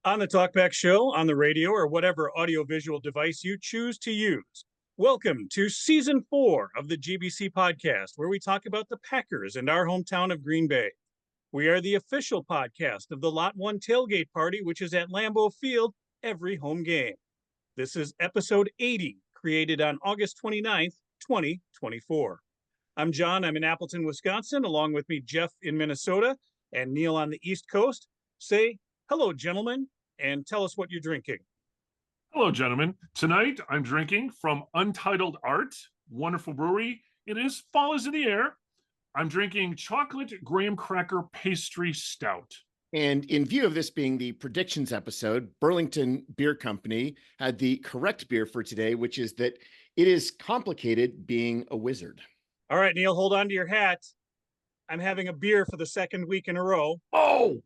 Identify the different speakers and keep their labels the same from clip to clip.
Speaker 1: On the Talkback Show, on the radio, or whatever audiovisual device you choose to use. Welcome to Season 4 of the GBC podcast, where we talk about the Packers and our hometown of Green Bay. We are the official podcast of the Lot 1 Tailgate Party, which is at Lambeau Field every home game. This is episode 80, created on August 29th, 2024. I'm John. I'm in Appleton, Wisconsin. Along with me, Jeff in Minnesota and Neil on the East Coast. Say hello, gentlemen, and tell us what you're drinking.
Speaker 2: Hello, gentlemen. Tonight, I'm drinking from Untitled Art, wonderful brewery. It is fall is in the air. I'm drinking chocolate graham cracker pastry stout.
Speaker 3: And in view of this being the predictions episode, Burlington Beer Company had the correct beer for today, which is that it is complicated being a wizard.
Speaker 1: All right, Neil, hold on to your hat. I'm having a beer for the second week in a row.
Speaker 2: Oh!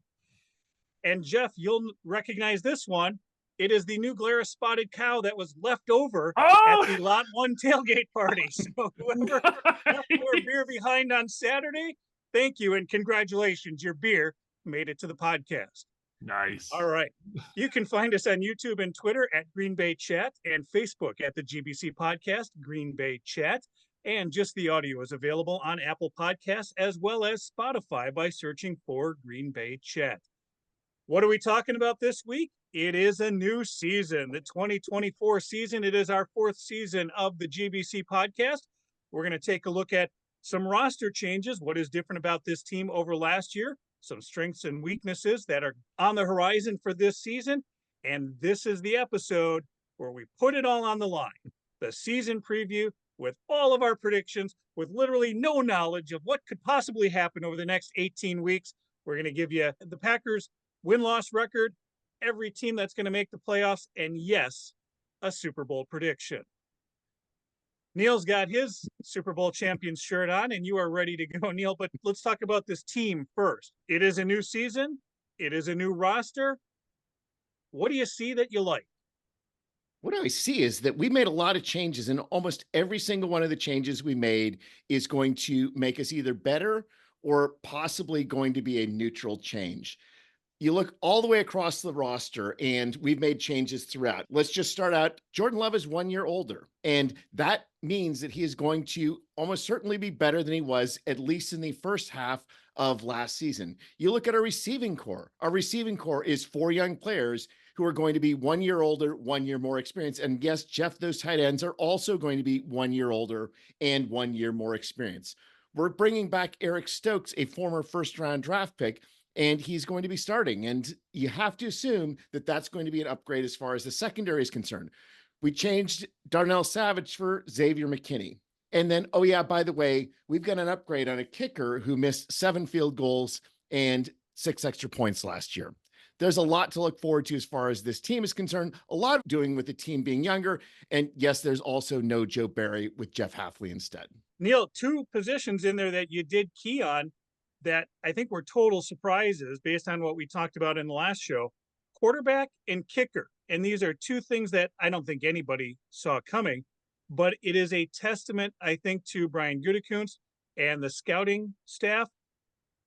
Speaker 1: And Jeff, you'll recognize this one. It is the New Glarus Spotted Cow that was left over at the Lot 1 tailgate party. So whoever left more beer behind on Saturday, thank you and congratulations. Your beer made it to the podcast.
Speaker 2: Nice.
Speaker 1: All right. You can find us on YouTube and Twitter at Green Bay Chat and Facebook at the GBC Podcast, Green Bay Chat. And just the audio is available on Apple Podcasts as well as Spotify by searching for Green Bay Chat. What are we talking about this week? It is a new season, the 2024 season. It is our fourth season of the GBC podcast. We're going to take a look at some roster changes, what is different about this team over last year, some strengths and weaknesses that are on the horizon for this season. And this is the episode where we put it all on the line, the season preview with all of our predictions, with literally no knowledge of what could possibly happen over the next 18 weeks. We're going to give you the Packers win-loss record, every team that's going to make the playoffs, and yes, a Super Bowl prediction. Neil's got his Super Bowl champions shirt on, and you are ready to go, Neil. But let's talk about this team first. It is a new season. It is a new roster. What do you see that you like?
Speaker 3: What I see is that we made a lot of changes, and almost every single one of the changes we made is going to make us either better or possibly going to be a neutral change. You look all the way across the roster, and we've made changes throughout. Let's just start out. Jordan Love is 1 year older, and that means that he is going to almost certainly be better than he was, at least in the first half of last season. You look at our receiving core. Our receiving core is 4 young players who are going to be 1 year older, 1 year more experienced. And yes, Jeff, those tight ends are also going to be 1 year older and 1 year more experienced. We're bringing back Eric Stokes, a former first-round draft pick, and he's going to be starting. And you have to assume that that's going to be an upgrade as far as the secondary is concerned. We changed Darnell Savage for Xavier McKinney. And then, oh yeah, by the way, we've got an upgrade on a kicker who missed 7 field goals and 6 extra points last year. There's a lot to look forward to as far as this team is concerned, a lot doing with the team being younger. And yes, there's also no Joe Barry with Jeff Hafley instead.
Speaker 1: Neil, 2 positions in there that you did key on that I think were total surprises based on what we talked about in the last show, quarterback and kicker. And these are 2 things that I don't think anybody saw coming, but it is a testament, I think, to Brian Gutekunst and the scouting staff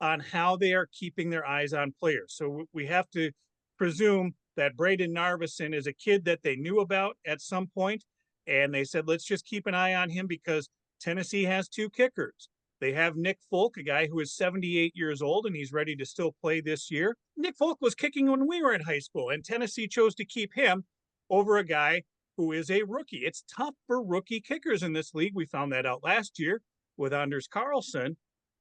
Speaker 1: on how they are keeping their eyes on players. So we have to presume that Braden Narveson is a kid that they knew about at some point, and they said, let's just keep an eye on him because Tennessee has 2 kickers. They have Nick Folk, a guy who is 78 years old, and he's ready to still play this year. Nick Folk was kicking when we were in high school, and Tennessee chose to keep him over a guy who is a rookie. It's tough for rookie kickers in this league. We found that out last year with Anders Carlson.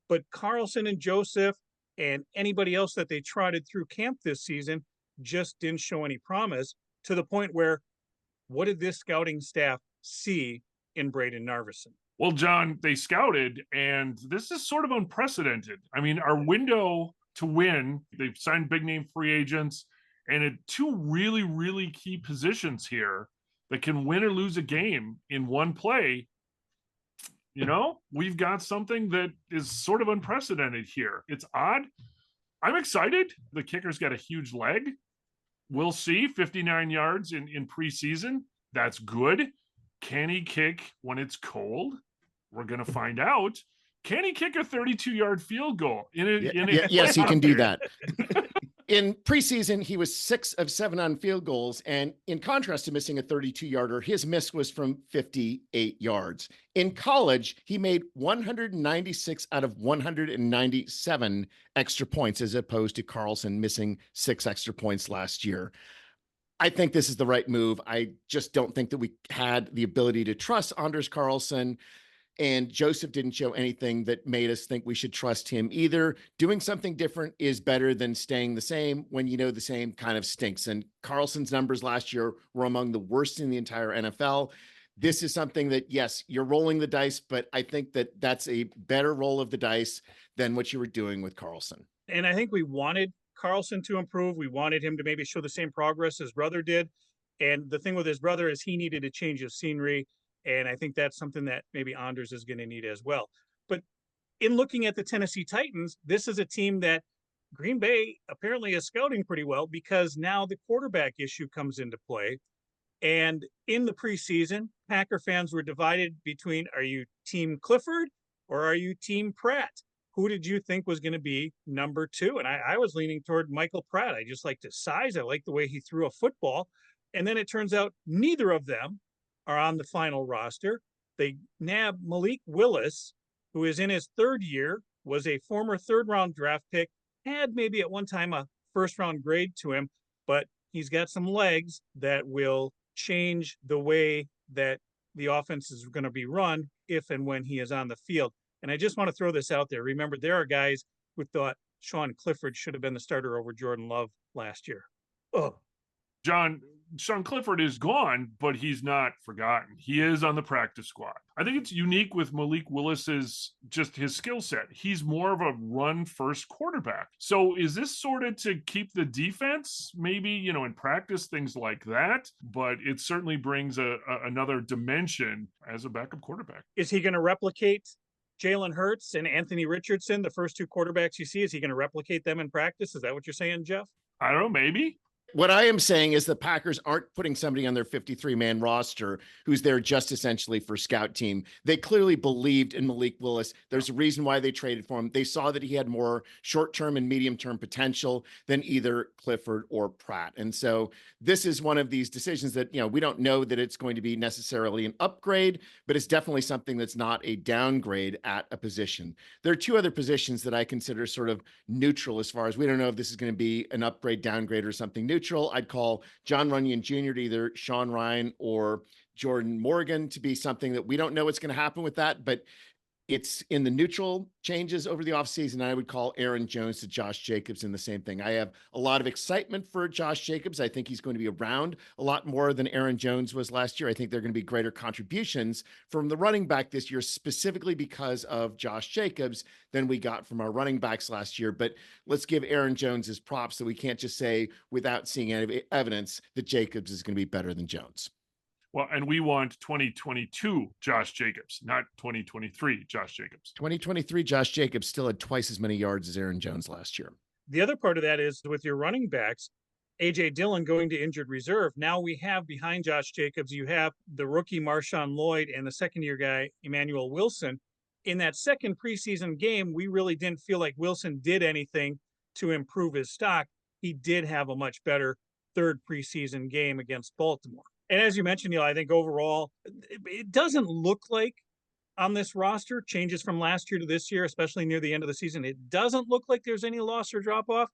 Speaker 1: But Carlson and Joseph and anybody else that they trotted through camp this season just didn't show any promise, to the point where what did this scouting staff see in Braden Narveson?
Speaker 2: Well, John, they scouted, and this is sort of unprecedented. I mean, our window to win, they've signed big-name free agents, and at 2 really, really key positions here that can win or lose a game in one play. You know, we've got something that is sort of unprecedented here. It's odd. I'm excited. The kicker's got a huge leg. We'll see. 59 yards in preseason. That's good. Can he kick when it's cold? We're going to find out. Can he kick a 32-yard field goal?
Speaker 3: Yes, he can do that. In preseason, he was 6 of 7 on field goals. And in contrast to missing a 32-yarder, his miss was from 58 yards. In college, he made 196 out of 197 extra points, as opposed to Carlson missing 6 extra points last year. I think this is the right move. I just don't think that we had the ability to trust Anders Carlson. And Joseph didn't show anything that made us think we should trust him either. Doing something different is better than staying the same when you know the same kind of stinks. And Carlson's numbers last year were among the worst in the entire NFL. This is something that, yes, you're rolling the dice, but I think that that's a better roll of the dice than what you were doing with Carlson.
Speaker 1: And I think we wanted Carlson to improve. We wanted him to maybe show the same progress his brother did. And the thing with his brother is he needed a change of scenery. And I think that's something that maybe Anders is going to need as well. But in looking at the Tennessee Titans, this is a team that Green Bay apparently is scouting pretty well, because now the quarterback issue comes into play. And in the preseason, Packer fans were divided between, are you team Clifford or are you team Pratt? Who did you think was going to be number 2? And I was leaning toward Michael Pratt. I just liked his size. I liked the way he threw a football. And then it turns out neither of them are on the final roster. They nab Malik Willis, who is in his 3rd year, was a former 3rd-round draft pick, had maybe at one time a first-round grade to him, but he's got some legs that will change the way that the offense is going to be run if and when he is on the field. And I just want to throw this out there. Remember, there are guys who thought Sean Clifford should have been the starter over Jordan Love last year. Oh,
Speaker 2: John, Sean Clifford is gone, but he's not forgotten. He is on the practice squad. I think it's unique with Malik Willis's, just his skill set. He's more of a run-first quarterback. So is this sort of to keep the defense, maybe, in practice, things like that? But it certainly brings another dimension as a backup quarterback.
Speaker 1: Is he going to replicate Jalen Hurts and Anthony Richardson, the first 2 quarterbacks you see? Is he going to replicate them in practice? Is that what you're saying, Jeff?
Speaker 2: I don't know, maybe.
Speaker 3: What I am saying is the Packers aren't putting somebody on their 53-man roster who's there just essentially for scout team. They clearly believed in Malik Willis. There's a reason why they traded for him. They saw that he had more short-term and medium-term potential than either Clifford or Pratt. And so this is one of these decisions that, we don't know that it's going to be necessarily an upgrade, but it's definitely something that's not a downgrade at a position. There are 2 other positions that I consider sort of neutral, as far as we don't know if this is going to be an upgrade, downgrade, or something neutral. I'd call John Runyon Jr. to either Sean Ryan or Jordan Morgan to be something that we don't know what's going to happen with that, but it's in the neutral changes over the offseason. I would call Aaron Jones to Josh Jacobs in the same thing. I have a lot of excitement for Josh Jacobs. I think he's going to be around a lot more than Aaron Jones was last year. I think there are going to be greater contributions from the running back this year, specifically because of Josh Jacobs, than we got from our running backs last year. But let's give Aaron Jones his props, so we can't just say without seeing any evidence that Jacobs is going to be better than Jones.
Speaker 2: Well, and we want 2022 Josh Jacobs, not 2023 Josh Jacobs.
Speaker 3: 2023 Josh Jacobs still had twice as many yards as Aaron Jones last year.
Speaker 1: The other part of that is with your running backs, A.J. Dillon going to injured reserve. Now we have behind Josh Jacobs, you have the rookie Marshawn Lloyd and the 2nd-year guy, Emmanuel Wilson. In that second preseason game, we really didn't feel like Wilson did anything to improve his stock. He did have a much better 3rd preseason game against Baltimore. And as you mentioned, Neil, I think overall, it doesn't look like on this roster, changes from last year to this year, especially near the end of the season, it doesn't look like there's any loss or drop off.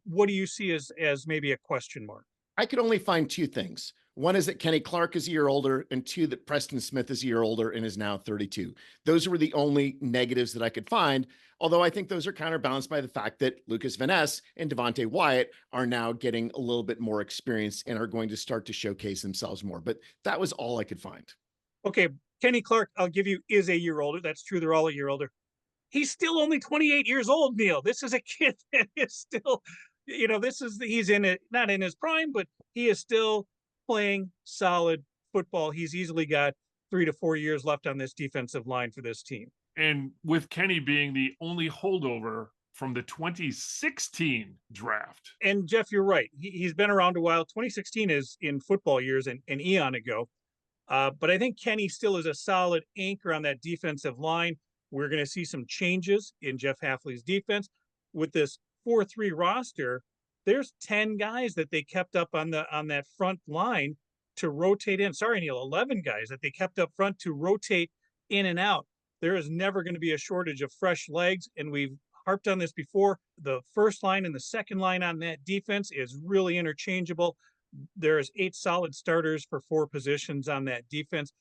Speaker 1: What do you see as maybe a question mark?
Speaker 3: I could only find 2 things. One is that Kenny Clark is a year older, and 2, that Preston Smith is a year older and is now 32. Those were the only negatives that I could find, although I think those are counterbalanced by the fact that Lucas Van Ness and Devontae Wyatt are now getting a little bit more experience and are going to start to showcase themselves more. But that was all I could find. Okay,
Speaker 1: Kenny Clark, I'll give you, is a year older. That's true. They're all a year older. He's still only 28 years old, Neil. This is a kid that is still, he's in it, not in his prime, but he is still playing solid football. He's easily got 3 to 4 years left on this defensive line for this team.
Speaker 2: And with Kenny being the only holdover from the 2016 draft.
Speaker 1: And Jeff, you're right. He's been around a while. 2016 is in football years an eon ago. But I think Kenny still is a solid anchor on that defensive line. We're going to see some changes in Jeff Hafley's defense. With this 4-3 roster, there's 10 guys that they kept up on that front line to rotate in. Sorry, Neil, 11 guys that they kept up front to rotate in and out. There is never going to be a shortage of fresh legs, and we've harped on this before. The first line and the second line on that defense is really interchangeable. There's 8 solid starters for 4 positions on that defense.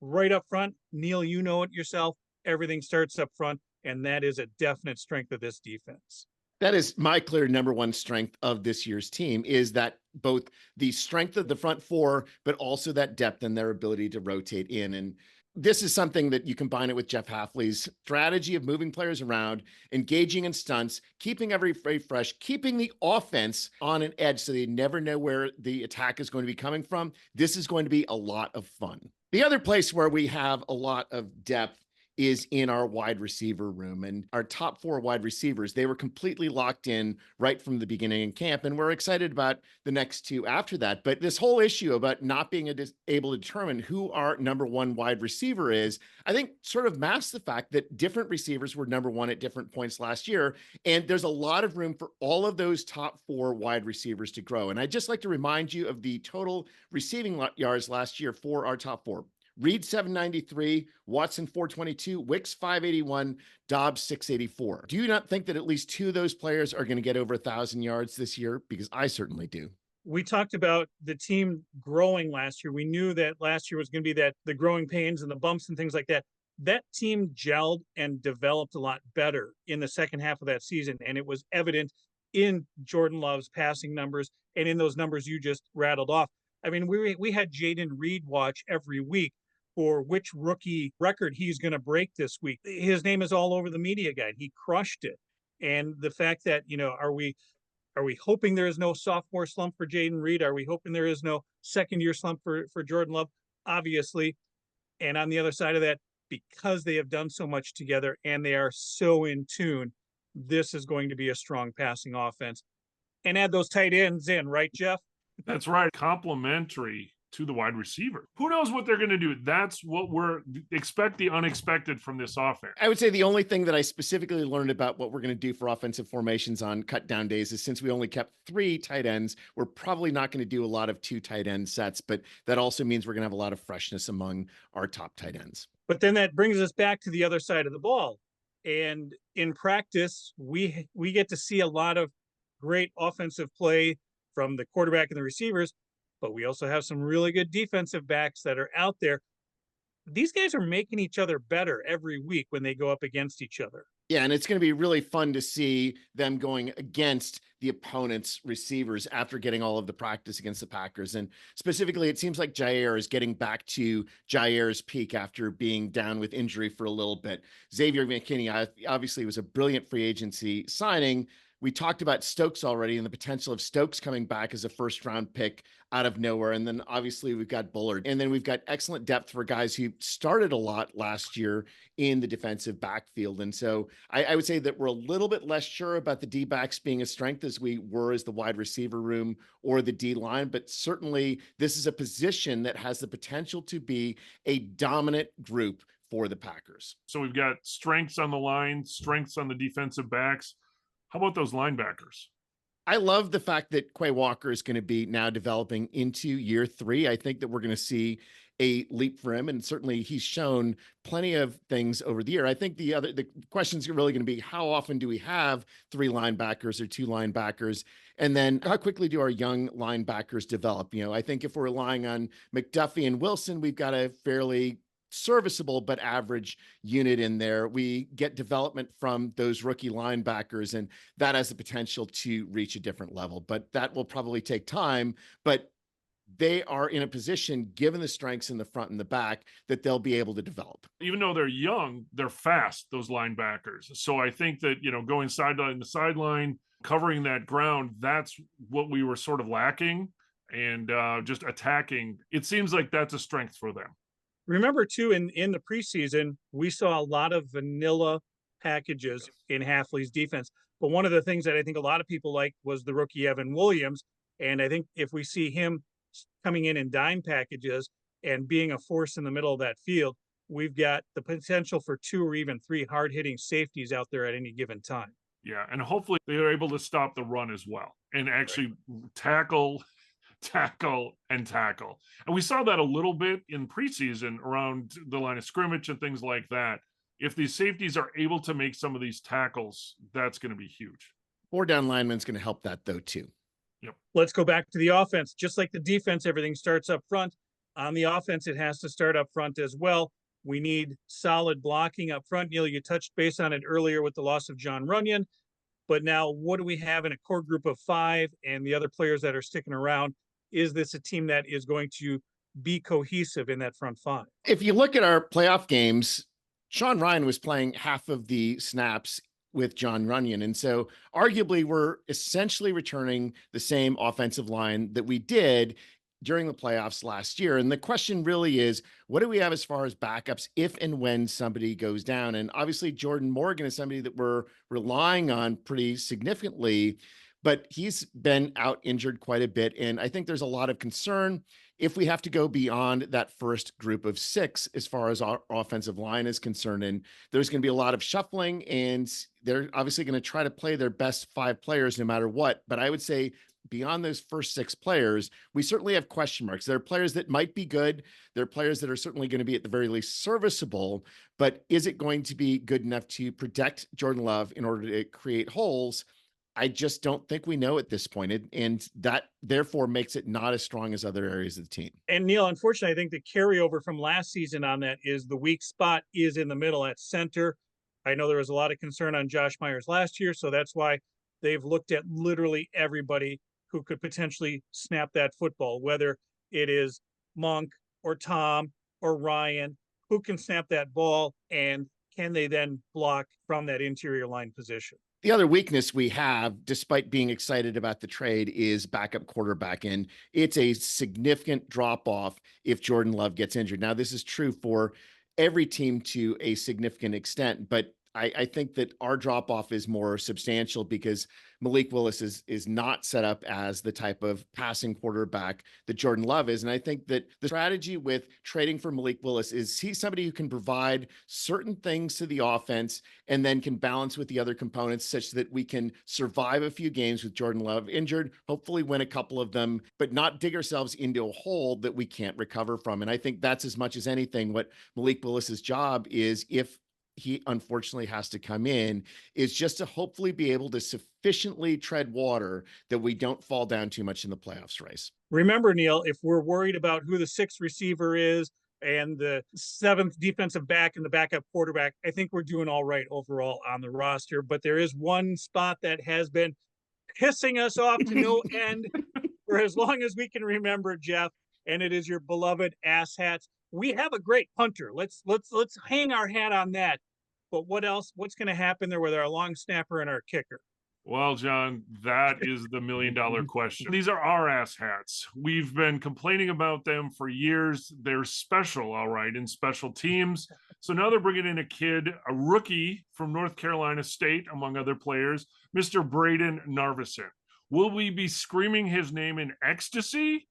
Speaker 1: Right up front, Neil, you know it yourself, everything starts up front, and that is a definite strength of this defense.
Speaker 3: That is my clear number one strength of this year's team, is that both the strength of the front four, but also that depth and their ability to rotate in. And this is something that you combine it with Jeff Hafley's strategy of moving players around, engaging in stunts, keeping everybody fresh, keeping the offense on an edge so they never know where the attack is going to be coming from. This is going to be a lot of fun. The other place where we have a lot of depth is in our wide receiver room, and our top 4 wide receivers, they were completely locked in right from the beginning in camp. And we're excited about the next 2 after that. But this whole issue about not being able to determine who our number 1 wide receiver is, I think sort of masks the fact that different receivers were number 1 at different points last year. And there's a lot of room for all of those top 4 wide receivers to grow. And I'd just like to remind you of the total receiving yards last year for our top 4. Reed 793, Watson 422, Wicks 581, Dobbs 684. Do you not think that at least 2 of those players are going to get over 1,000 yards this year? Because I certainly do.
Speaker 1: We talked about the team growing last year. We knew that last year was going to be the growing pains and the bumps and things like that. That team gelled and developed a lot better in the second half of that season, and it was evident in Jordan Love's passing numbers and in those numbers you just rattled off. I mean, we had Jayden Reed watch every week for which rookie record he's going to break this week. His name is all over the media guide. He crushed it. And the fact that, are we hoping there is no sophomore slump for Jayden Reed? Are we hoping there is no second-year slump for Jordan Love? Obviously. And on the other side of that, because they have done so much together and they are so in tune, this is going to be a strong passing offense. And add those tight ends in, right, Jeff?
Speaker 2: That's right. Complementary to the wide receiver. Who knows what they're going to do? That's what expect the unexpected from this offense.
Speaker 3: I would say the only thing that I specifically learned about what we're going to do for offensive formations on cut down days is, since we only kept 3 tight ends, we're probably not going to do a lot of 2 tight end sets, but that also means we're going to have a lot of freshness among our top tight ends.
Speaker 1: But then that brings us back to the other side of the ball. And in practice, we get to see a lot of great offensive play from the quarterback and the receivers, but we also have some really good defensive backs that are out there. These guys are making each other better every week when they go up against each other.
Speaker 3: Yeah, and it's going to be really fun to see them going against the opponent's receivers after getting all of the practice against the Packers. And specifically, it seems like Jair is getting back to Jair's peak after being down with injury for a little bit. Xavier McKinney obviously was a brilliant free agency signing. We talked about Stokes already and the potential of Stokes coming back as a first-round pick out of nowhere. And then obviously we've got Bullard. And then we've got excellent depth for guys who started a lot last year in the defensive backfield. And so I would say that we're a little bit less sure about the D-backs being a strength as we were as the wide receiver room or the D-line. But certainly this is a position that has the potential to be a dominant group for the Packers.
Speaker 2: So we've got strengths on the line, strengths on the defensive backs. How about those linebackers?
Speaker 3: I love the fact that Quay Walker is going to be now developing into year 3. I think that we're going to see a leap for him, and certainly he's shown plenty of things over the year. I think the questions are really going to be, how often do we have 3 linebackers or 2 linebackers? And then how quickly do our young linebackers develop? I think if we're relying on McDuffie and Wilson, we've got a fairly serviceable but average unit in there. We get development from those rookie linebackers, and that has the potential to reach a different level, but that will probably take time. But they are in a position, given the strengths in the front and the back, that they'll be able to develop.
Speaker 2: Even though they're young, they're fast, those linebackers. So I think that, going sideline to sideline, covering that ground, that's what we were sort of lacking, and just attacking. It seems like that's a strength for them.
Speaker 1: Remember, too, in the preseason, we saw a lot of vanilla packages in Hafley's defense. But one of the things that I think a lot of people liked was the rookie Evan Williams. And I think if we see him coming in dime packages and being a force in the middle of that field, we've got the potential for 2 or even 3 hard-hitting safeties out there at any given time.
Speaker 2: Yeah, and hopefully they're able to stop the run as well. and actually tackle, and tackle. And we saw that a little bit in preseason around the line of scrimmage and things like that. If these safeties are able to make some of these tackles, that's going to be huge.
Speaker 3: 4 down linemen's going to help that though too.
Speaker 2: Yep.
Speaker 1: Let's go back to the offense. Just like the defense, everything starts up front. On the offense, it has to start up front as well. We need solid blocking up front. Neil, you touched base on it earlier with the loss of John Runyon. But now what do we have in a core group of 5 and the other players that are sticking around? Is this a team that is going to be cohesive in that front 5?
Speaker 3: If you look at our playoff games, Sean Ryan was playing half of the snaps with John Runyon. And so arguably we're essentially returning the same offensive line that we did during the playoffs last year. And the question really is, what do we have as far as backups if and when somebody goes down? And obviously Jordan Morgan is somebody that we're relying on pretty significantly, but he's been out injured quite a bit. And I think there's a lot of concern if we have to go beyond that first group of 6 as far as our offensive line is concerned. And there's going to be a lot of shuffling, and they're obviously going to try to play their best 5 players no matter what. But I would say beyond those first 6 players, we certainly have question marks. There are players that might be good. There are players that are certainly going to be at the very least serviceable, but is it going to be good enough to protect Jordan Love in order to create holes? I just don't think we know at this point. And that therefore makes it not as strong as other areas of the team.
Speaker 1: And Neil, unfortunately, I think the carryover from last season on that is the weak spot is in the middle at center. I know there was a lot of concern on Josh Myers last year, so that's why they've looked at literally everybody who could potentially snap that football, whether it is Monk or Tom or Ryan, who can snap that ball, and can they then block from that interior line position?
Speaker 3: The other weakness we have, despite being excited about the trade, is backup quarterback. And it's a significant drop off if Jordan Love gets injured. Now, this is true for every team to a significant extent, but I think that our drop off is more substantial because Malik Willis is not set up as the type of passing quarterback that Jordan Love is. And I think that the strategy with trading for Malik Willis is he's somebody who can provide certain things to the offense and then can balance with the other components such that we can survive a few games with Jordan Love injured, hopefully win a couple of them, but not dig ourselves into a hole that we can't recover from. And I think that's as much as anything what Malik Willis's job is, if he unfortunately has to come in, is just to hopefully be able to sufficiently tread water that we don't fall down too much in the playoffs race.
Speaker 1: Remember, Neil, if we're worried about who the 6th receiver is and the 7th defensive back and the backup quarterback, I think we're doing all right overall on the roster. But there is one spot that has been pissing us off to no end for as long as we can remember, Jeff, and it is your beloved ass hats. We have a great punter. Let's hang our hat on that. But what else? What's going to happen there with our long snapper and our kicker?
Speaker 2: Well, John, that is the $1 million question. These are our ass hats. We've been complaining about them for years. They're special, all right, in special teams. So now they're bringing in a kid, a rookie from North Carolina State, among other players, Mr. Braden Narveson. Will we be screaming his name in ecstasy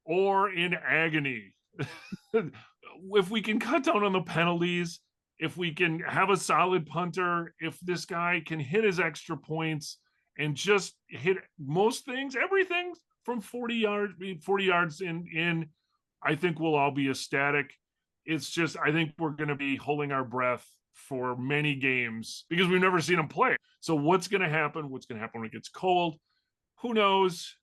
Speaker 2: or in agony? If we can cut down on the penalties, if we can have a solid punter, if this guy can hit his extra points and just hit most things, everything from 40 yards in, I think we'll all be ecstatic. It's just, I think we're going to be holding our breath for many games because we've never seen him play. So what's going to happen? What's going to happen when it gets cold? Who knows?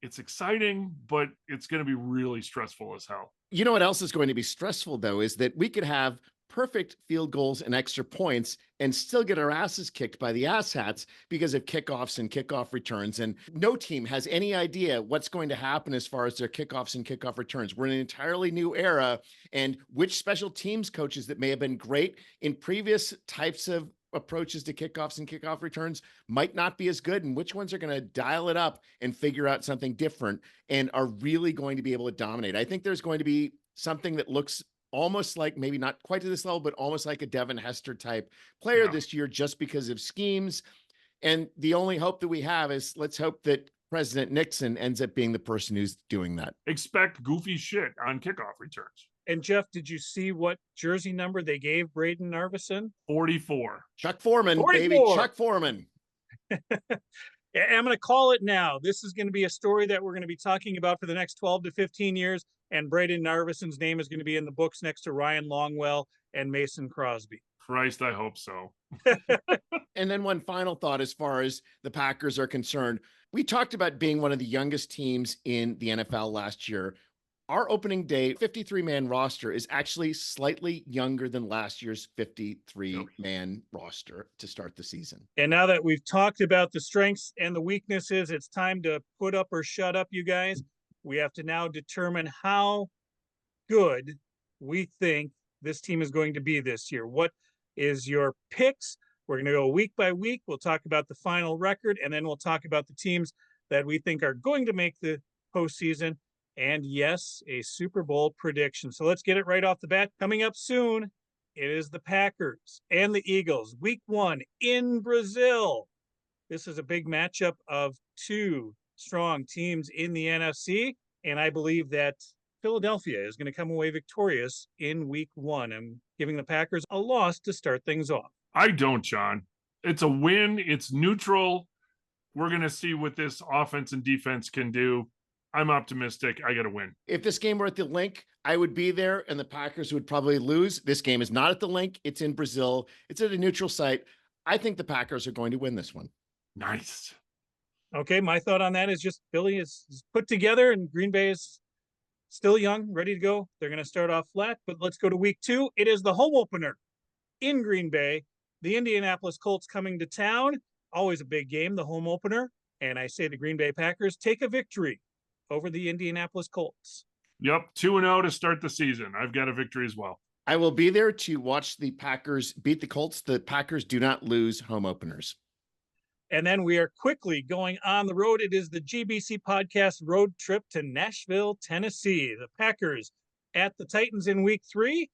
Speaker 2: It's exciting, but it's going to be really stressful as hell.
Speaker 3: You know what else is going to be stressful, though, is that we could have perfect field goals and extra points and still get our asses kicked by the asshats because of kickoffs and kickoff returns. And no team has any idea what's going to happen as far as their kickoffs and kickoff returns. We're in an entirely new era, and which special teams coaches that may have been great in previous types of approaches to kickoffs and kickoff returns might not be as good, and which ones are going to dial it up and figure out something different and are really going to be able to dominate. I think there's going to be something that looks almost like, maybe not quite to this level, but almost like a Devin Hester type player this year, just because of schemes. And the only hope that we have is, let's hope that President Nixon ends up being the person who's doing that.
Speaker 2: Expect goofy shit on kickoff returns.
Speaker 1: And Jeff, did you see what jersey number they gave Braden Narveson?
Speaker 2: 44.
Speaker 3: Chuck Foreman,
Speaker 1: 44.
Speaker 3: baby, Chuck Foreman.
Speaker 1: I'm going to call it now. This is going to be a story that we're going to be talking about for the next 12 to 15 years. And Braden Narvison's name is going to be in the books next to Ryan Longwell and Mason Crosby.
Speaker 2: Christ, I hope so.
Speaker 3: And then one final thought as far as the Packers are concerned. We talked about being one of the youngest teams in the NFL last year. Our opening day 53-man roster is actually slightly younger than last year's 53-man roster to start the season.
Speaker 1: And now that we've talked about the strengths and the weaknesses, it's time to put up or shut up, you guys. We have to now determine how good we think this team is going to be this year. What is your picks? We're going to go week by week. We'll talk about the final record, and then we'll talk about the teams that we think are going to make the postseason. And yes, a Super Bowl prediction. So let's get it right off the bat. Coming up soon, it is the Packers and the Eagles. Week 1 in Brazil. This is a big matchup of two strong teams in the NFC. And I believe that Philadelphia is going to come away victorious in week 1. I'm giving the Packers a loss to start things off.
Speaker 2: I don't, John. It's a win. It's neutral. We're going to see what this offense and defense can do. I'm optimistic. I got to win.
Speaker 3: If this game were at the Link, I would be there and the Packers would probably lose. This game is not at the Link. It's in Brazil. It's at a neutral site. I think the Packers are going to win this one.
Speaker 2: Nice.
Speaker 1: Okay, my thought on that is just Philly is put together and Green Bay is still young, ready to go. They're going to start off flat, but let's go to week 2. It is the home opener in Green Bay. The Indianapolis Colts coming to town. Always a big game, the home opener. And I say the Green Bay Packers take a victory over the Indianapolis Colts.
Speaker 2: Yep, 2-0 to start the season. I've got a victory as well.
Speaker 3: I will be there to watch the Packers beat the Colts. The Packers do not lose home openers.
Speaker 1: And then we are quickly going on the road. It is the GBC podcast road trip to Nashville, Tennessee. The Packers at the Titans in week 3.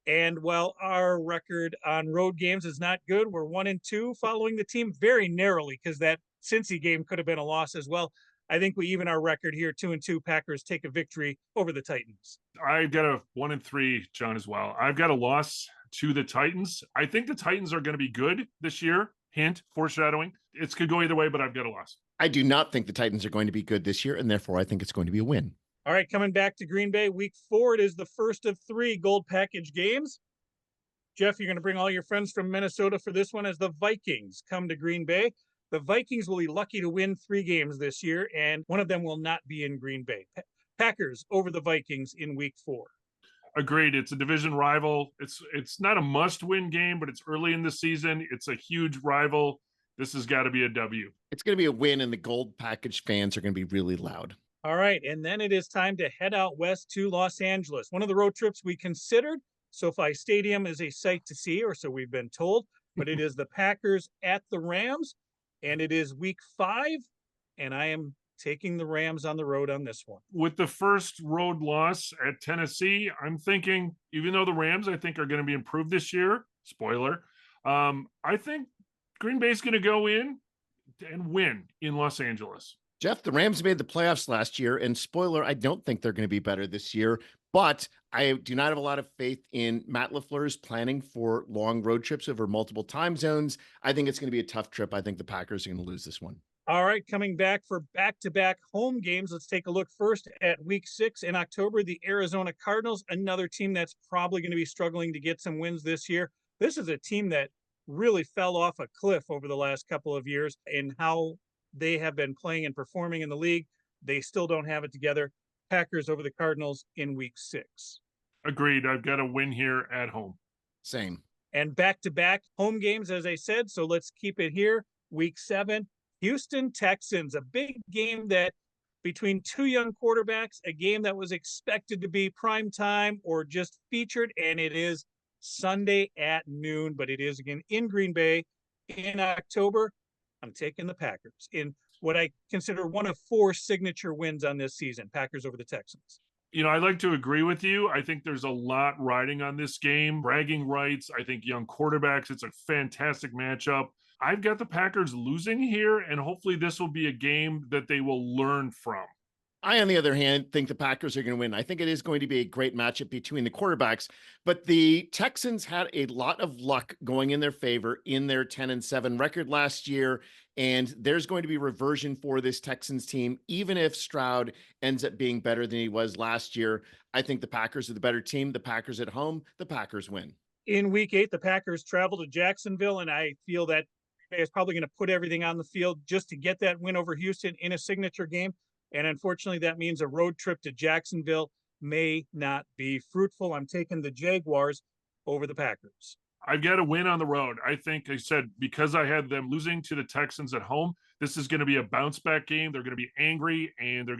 Speaker 1: And while our record on road games is not good, we're 1-2, following the team very narrowly because that Cincy game could have been a loss as well. I think we even our record here, 2-2. Packers take a victory over the Titans.
Speaker 2: I've got a 1-3, John, as well. I've got a loss to the Titans. I think the Titans are going to be good this year. Hint, foreshadowing. It could go either way, but I've got a loss.
Speaker 3: I do not think the Titans are going to be good this year, and therefore I think it's going to be a win.
Speaker 1: All right, coming back to Green Bay, week 4, it is the first of 3 gold package games. Jeff, you're going to bring all your friends from Minnesota for this one as the Vikings come to Green Bay. The Vikings will be lucky to win 3 games this year, and one of them will not be in Green Bay. Packers over the Vikings in week 4.
Speaker 2: Agreed. It's a division rival. It's not a must-win game, but it's early in the season. It's a huge rival. This has got to be a W.
Speaker 3: It's going to be a win, and the gold package fans are going to be really loud.
Speaker 1: All right, and then it is time to head out west to Los Angeles. One of the road trips we considered. SoFi Stadium is a sight to see, or so we've been told, but it is the Packers at the Rams, and it is week 5, and I am taking the Rams on the road on this one.
Speaker 2: With the first road loss at Tennessee, I'm thinking, even though the Rams, I think, are going to be improved this year, spoiler, I think Green Bay's going to go in and win in Los Angeles.
Speaker 3: Jeff, the Rams made the playoffs last year, and spoiler, I don't think they're going to be better this year, but I do not have a lot of faith in Matt LaFleur's planning for long road trips over multiple time zones. I think it's going to be a tough trip. I think the Packers are going to lose this one.
Speaker 1: All right, coming back for back-to-back home games. Let's take a look first at week 6 in October. The Arizona Cardinals, another team that's probably going to be struggling to get some wins this year. This is a team that really fell off a cliff over the last couple of years in how they have been playing and performing in the league. They still don't have it together. Packers over the Cardinals in week 6.
Speaker 2: Agreed. I've got a win here at home.
Speaker 3: Same.
Speaker 1: And back-to-back home games, as I said. So let's keep it here. Week 7. Houston Texans, a big game that between 2 young quarterbacks, a game that was expected to be prime time or just featured, and it is Sunday at noon, but it is again in Green Bay in October. I'm taking the Packers in what I consider one of 4 signature wins on this season, Packers over the Texans.
Speaker 2: You know, I'd like to agree with you. I think there's a lot riding on this game. Bragging rights, I think young quarterbacks, it's a fantastic matchup. I've got the Packers losing here, and hopefully this will be a game that they will learn from.
Speaker 3: I, on the other hand, think the Packers are going to win. I think it is going to be a great matchup between the quarterbacks, but the Texans had a lot of luck going in their favor in their 10-7 record last year. And there's going to be reversion for this Texans team, even if Stroud ends up being better than he was last year. I think the Packers are the better team. The Packers at home, the Packers win.
Speaker 1: In week 8, the Packers travel to Jacksonville, and I feel that is probably going to put everything on the field just to get that win over Houston in a signature game. And unfortunately, that means a road trip to Jacksonville may not be fruitful. I'm taking the Jaguars over the Packers.
Speaker 2: I've got to win on the road. I think I said, because I had them losing to the Texans at home, this is going to be a bounce back game. They're going to be angry and they're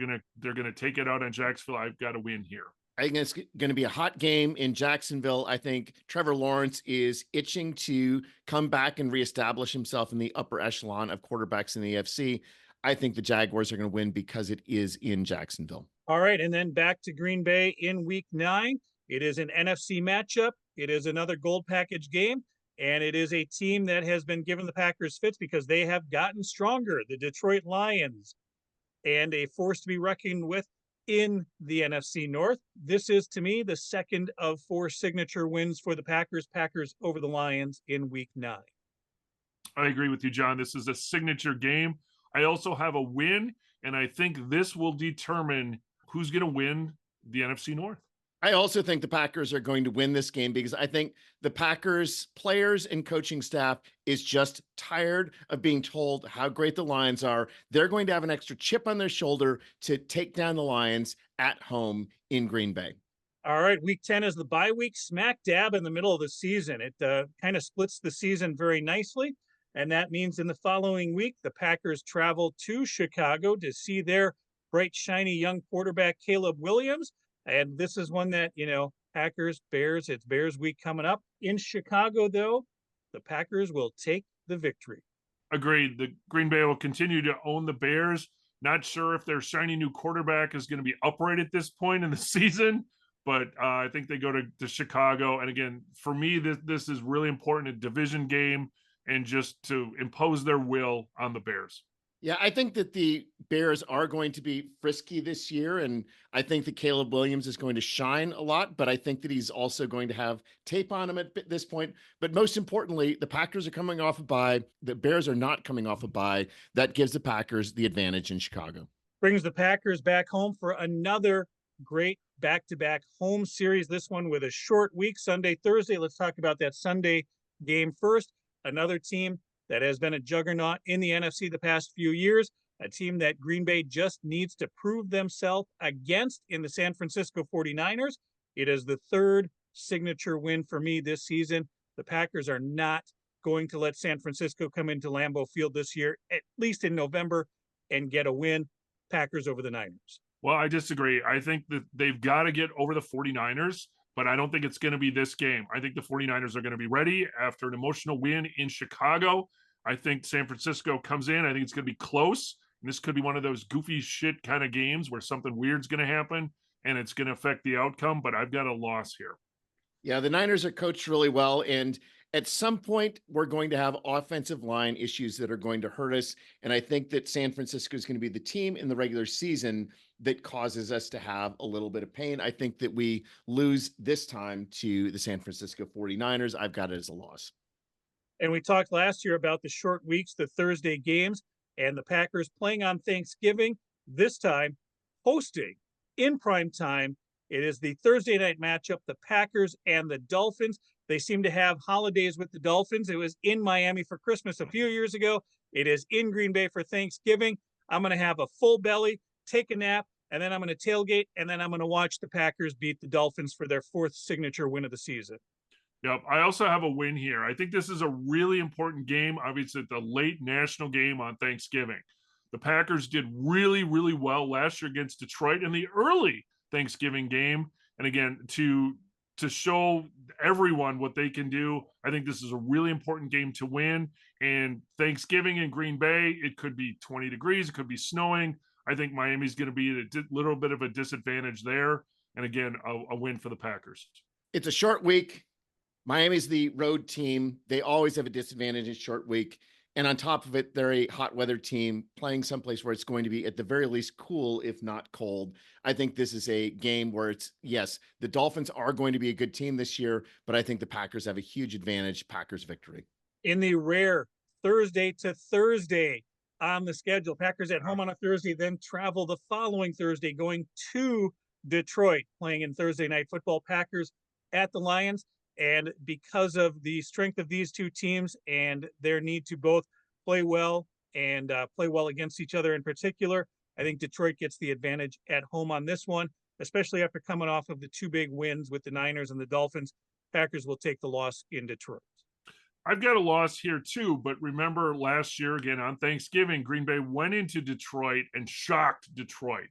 Speaker 2: going to take it out on Jacksonville. I've got to win here.
Speaker 3: I think it's going to be a hot game in Jacksonville. I think Trevor Lawrence is itching to come back and reestablish himself in the upper echelon of quarterbacks in the AFC. I think the Jaguars are going to win because it is in Jacksonville.
Speaker 1: All right, and then back to Green Bay in week 9. It is an NFC matchup. It is another gold package game, and it is a team that has been given the Packers fits because they have gotten stronger. The Detroit Lions, and a force to be reckoned with in the NFC North. This is, to me, the second of 4 signature wins for the Packers. Packers over the Lions in week 9.
Speaker 2: I agree with you, John. This is a signature game. I also have a win, and I think this will determine who's going to win the NFC North.
Speaker 3: I also think the Packers are going to win this game because I think the Packers players and coaching staff is just tired of being told how great the Lions are. They're going to have an extra chip on their shoulder to take down the Lions at home in Green Bay.
Speaker 1: All right, week 10 is the bye week, smack dab in the middle of the season. It kind of splits the season very nicely, and that means in the following week, the Packers travel to Chicago to see their bright, shiny young quarterback, Caleb Williams. And this is one that, Packers, Bears, it's Bears week coming up. In Chicago, though, the Packers will take the victory.
Speaker 2: Agreed. The Green Bay will continue to own the Bears. Not sure if their shiny new quarterback is going to be upright at this point in the season, but I think they go to Chicago. And again, for me, this is really important, a division game, and just to impose their will on the Bears.
Speaker 3: Yeah, I think that the Bears are going to be frisky this year, and I think that Caleb Williams is going to shine a lot, but I think that he's also going to have tape on him at this point. But most importantly, the Packers are coming off a bye. The Bears are not coming off a bye. That gives the Packers the advantage in Chicago.
Speaker 1: Brings the Packers back home for another great back-to-back home series, this one with a short week, Sunday, Thursday. Let's talk about that Sunday game first. Another team that has been a juggernaut in the NFC the past few years, a team that Green Bay just needs to prove themselves against in the San Francisco 49ers. It is the third signature win for me this season. The Packers are not going to let San Francisco come into Lambeau Field this year, at least in November, and get a win. Packers over the Niners.
Speaker 2: Well, I disagree. I think that they've got to get over the 49ers, but I don't think it's going to be this game. I think the 49ers are going to be ready after an emotional win in Chicago. I think San Francisco comes in. I think it's going to be close. And this could be one of those goofy shit kind of games where something weird's going to happen and it's going to affect the outcome, but I've got a loss here.
Speaker 3: Yeah, the Niners are coached really well, and at some point we're going to have offensive line issues that are going to hurt us. And I think that San Francisco is going to be the team in the regular season that causes us to have a little bit of pain. I think that we lose this time to the San Francisco 49ers. I've got it as a loss.
Speaker 1: And we talked last year about the short weeks, the Thursday games, and the Packers playing on Thanksgiving, this time hosting in prime time. It is the Thursday night matchup, the Packers and the Dolphins. They seem to have holidays with the Dolphins. It was in Miami for Christmas a few years ago. It is in Green Bay for Thanksgiving. I'm going to have a full belly, take a nap, and then I'm going to tailgate, and then I'm going to watch the Packers beat the Dolphins for their 4th signature win of the season.
Speaker 2: Yep. I also have a win here. I think this is a really important game. Obviously, the late national game on Thanksgiving. The Packers did really, really well last year against Detroit in the early Thanksgiving game. And again, to show everyone what they can do, I think this is a really important game to win. And Thanksgiving in Green Bay, it could be 20 degrees. It could be snowing. I think Miami's going to be at a little bit of a disadvantage there. And again, a win for the Packers.
Speaker 3: It's a short week. Miami's the road team. They always have a disadvantage in short week. And on top of it, they're a hot weather team playing someplace where it's going to be at the very least cool, if not cold. I think this is a game where it's, yes, the Dolphins are going to be a good team this year, but I think the Packers have a huge advantage. Packers victory.
Speaker 1: In the rare Thursday to Thursday on the schedule, Packers at home on a Thursday, then travel the following Thursday, going to Detroit, playing in Thursday Night Football. Packers at the Lions. And because of the strength of these two teams and their need to both play well and play well against each other in particular, I think Detroit gets the advantage at home on this one, especially after coming off of the two big wins with the Niners and the Dolphins. Packers will take the loss in Detroit.
Speaker 2: I've got a loss here too, but remember last year again on Thanksgiving, Green Bay went into Detroit and shocked Detroit.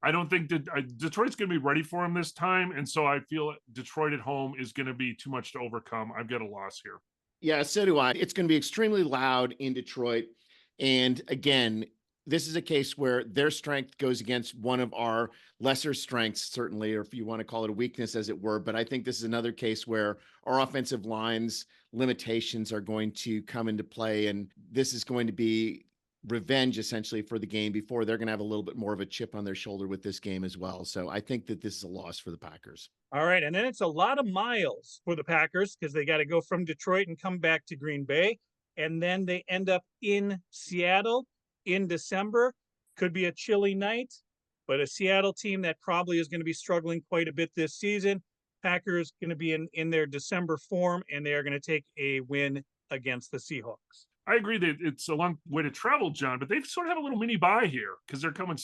Speaker 2: I don't think that Detroit's going to be ready for him this time. And so I feel Detroit at home is going to be too much to overcome. I've got a loss here.
Speaker 3: Yeah, so do I. It's going to be extremely loud in Detroit. And again, this is a case where their strength goes against one of our lesser strengths, certainly, or if you want to call it a weakness, as it were. But I think this is another case where our offensive line's limitations are going to come into play. And this is going to be revenge essentially for the game before. They're going to have a little bit more of a chip on their shoulder with this game as well. So I think that this is a loss for the Packers.
Speaker 1: All right. And then it's a lot of miles for the Packers because they got to go from Detroit and come back to Green Bay. And then they end up in Seattle in December. Could be a chilly night, but a Seattle team that probably is going to be struggling quite a bit this season. Packers going to be in their December form, and they are going to take a win against the Seahawks.
Speaker 2: I agree that it's a long way to travel, John, but they sort of have a little mini bye here because they're coming,